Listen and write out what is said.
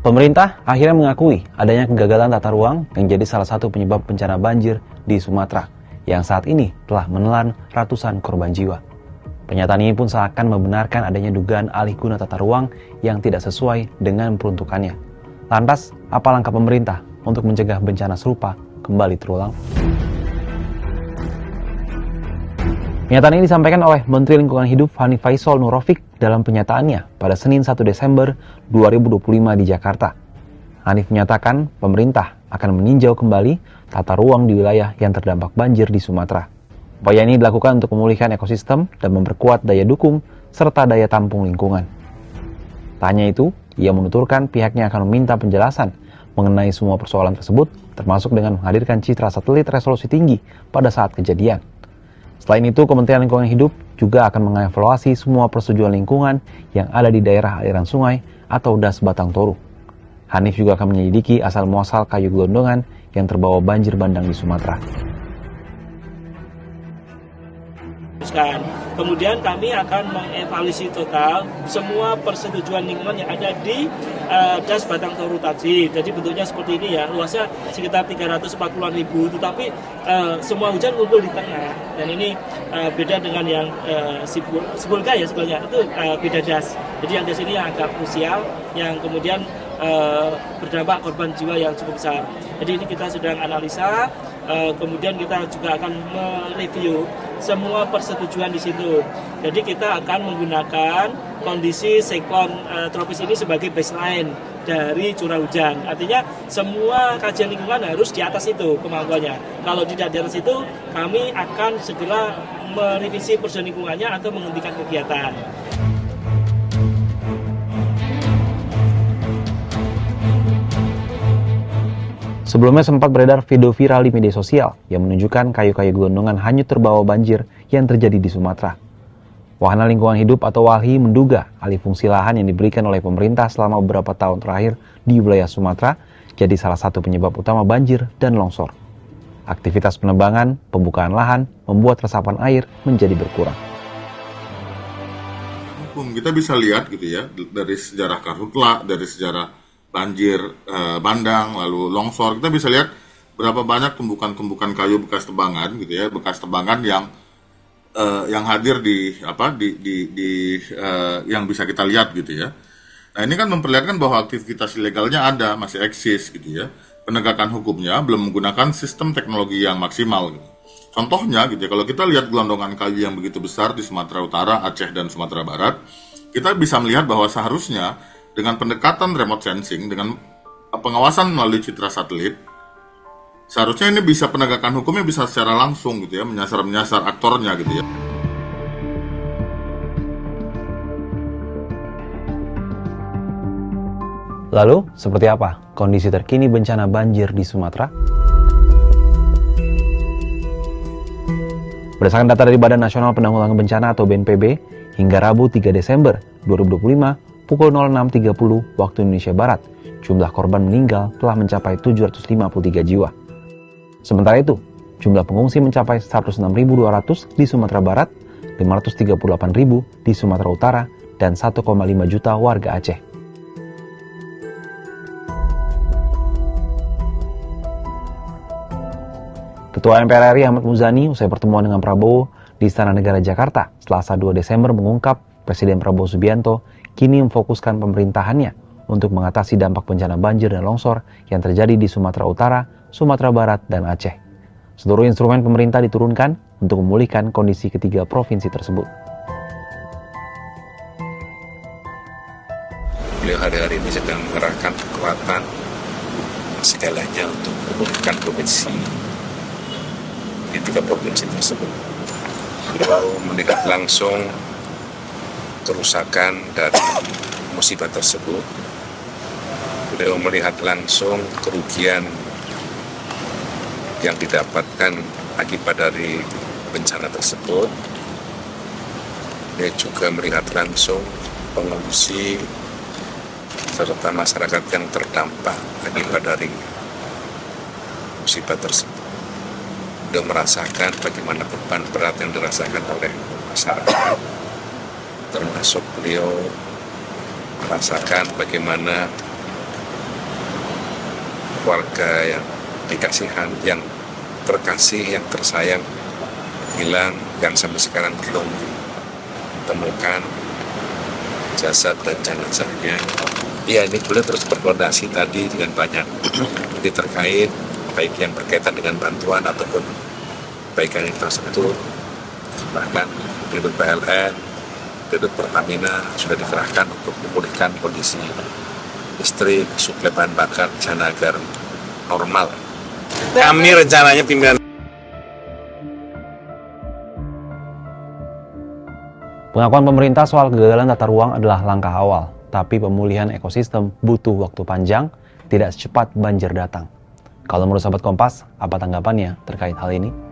Pemerintah akhirnya mengakui adanya kegagalan tata ruang yang jadi salah satu penyebab bencana banjir di Sumatera yang saat ini telah menelan ratusan korban jiwa. Pernyataan ini pun seakan membenarkan adanya dugaan alih guna tata ruang yang tidak sesuai dengan peruntukannya. Lantas, apa langkah pemerintah untuk mencegah bencana serupa kembali terulang? Pernyataan ini disampaikan oleh Menteri Lingkungan Hidup Hanif Faisal Nurrofiq dalam pernyataannya pada Senin 1 Desember 2025 di Jakarta. Hanif menyatakan pemerintah akan meninjau kembali tata ruang di wilayah yang terdampak banjir di Sumatera. Upaya ini dilakukan untuk memulihkan ekosistem dan memperkuat daya dukung serta daya tampung lingkungan. Tak hanya itu, ia menuturkan pihaknya akan meminta penjelasan mengenai semua persoalan tersebut, termasuk dengan menghadirkan citra satelit resolusi tinggi pada saat kejadian. Selain itu, Kementerian Lingkungan Hidup juga akan mengevaluasi semua persetujuan lingkungan yang ada di daerah aliran sungai atau das Batang Toru. Hanif juga akan menyelidiki asal-muasal kayu gelondongan yang terbawa banjir bandang di Sumatera. Kemudian kami akan mengevaluasi total semua persetujuan lingkungan yang ada di das Batang Toru tadi. Jadi bentuknya seperti ini ya, luasnya sekitar 340-an ribu, tetapi semua hujan kumpul di tengah. Dan ini beda dengan yang Sibulga ya sebenarnya, itu beda das. Jadi yang das ini yang agak krusial, yang kemudian berdampak korban jiwa yang cukup besar. Jadi ini kita sedang analisa, kemudian kita juga akan mereview semua persetujuan di situ. Jadi kita akan menggunakan kondisi siklon tropis ini sebagai baseline dari curah hujan. Artinya semua kajian lingkungan harus di atas itu kemampuannya. Kalau tidak di atas itu, kami akan segera merevisi persetujuan lingkungannya atau menghentikan kegiatan. Sebelumnya sempat beredar video viral di media sosial yang menunjukkan kayu-kayu gelondongan hanyut terbawa banjir yang terjadi di Sumatera. Wahana Lingkungan Hidup atau WALHI menduga alih fungsi lahan yang diberikan oleh pemerintah selama beberapa tahun terakhir di wilayah Sumatera jadi salah satu penyebab utama banjir dan longsor. Aktivitas penebangan, pembukaan lahan membuat resapan air menjadi berkurang. Kita bisa lihat gitu ya, dari sejarah karhutla, dari sejarah banjir bandang, lalu longsor, kita bisa lihat berapa banyak tumbukan-tumbukan kayu bekas tebangan gitu ya, bekas tebangan yang hadir di yang bisa kita lihat gitu ya. Nah, ini kan memperlihatkan bahwa aktivitas ilegalnya ada, masih eksis gitu ya. Penegakan hukumnya belum menggunakan sistem teknologi yang maksimal gitu. Contohnya gitu ya, kalau kita lihat gelondongan kayu yang begitu besar di Sumatera Utara, Aceh dan Sumatera Barat, kita bisa melihat bahwa seharusnya dengan pendekatan remote sensing, dengan pengawasan melalui citra satelit, seharusnya ini bisa penegakan hukumnya bisa secara langsung gitu ya, menyasar aktornya gitu ya. Lalu, seperti apa kondisi terkini bencana banjir di Sumatera? Berdasarkan data dari Badan Nasional Penanggulangan Bencana atau BNPB, hingga Rabu 3 Desember 2025, pukul 06.30 waktu Indonesia Barat, jumlah korban meninggal telah mencapai 753 jiwa. Sementara itu, jumlah pengungsi mencapai 106.200 di Sumatera Barat, 538.000 di Sumatera Utara, dan 1,5 juta warga Aceh. Ketua MPR RI Ahmad Muzani usai pertemuan dengan Prabowo di Istana Negara Jakarta Selasa 2 Desember mengungkap Presiden Prabowo Subianto kini memfokuskan pemerintahannya untuk mengatasi dampak bencana banjir dan longsor yang terjadi di Sumatera Utara, Sumatera Barat, dan Aceh. Seluruh instrumen pemerintah diturunkan untuk memulihkan kondisi ketiga provinsi tersebut. Beliau hari-hari ini sedang mengerahkan kekuatan segalanya untuk memulihkan provinsi di tiga provinsi tersebut. Beliau melihat langsung kerusakan dari musibah tersebut. Beliau melihat langsung kerugian yang didapatkan akibat dari bencana tersebut. Dia juga melihat langsung pengungsi serta masyarakat yang terdampak akibat dari musibah tersebut. Beliau merasakan bagaimana beban berat yang dirasakan oleh masyarakat. Termasuk beliau merasakan bagaimana keluarga yang dikasihan, yang terkasih, yang tersayang hilang, yang sampai sekarang belum temukan jasad dan jenazahnya. Ya, ini boleh terus berkoordinasi tadi dengan banyak pihak terkait, baik yang berkaitan dengan bantuan ataupun kebaikan infrastruktur, bahkan Dirut PLN, Dirut Pertamina sudah dikerahkan untuk memulihkan kondisi listrik, suplai bahan bakar di sana agar normal. Kami rencananya pimpinan. Pengakuan pemerintah soal kegagalan tata ruang adalah langkah awal, tapi pemulihan ekosistem butuh waktu panjang, tidak secepat banjir datang. Kalau menurut sahabat Kompas, apa tanggapannya terkait hal ini?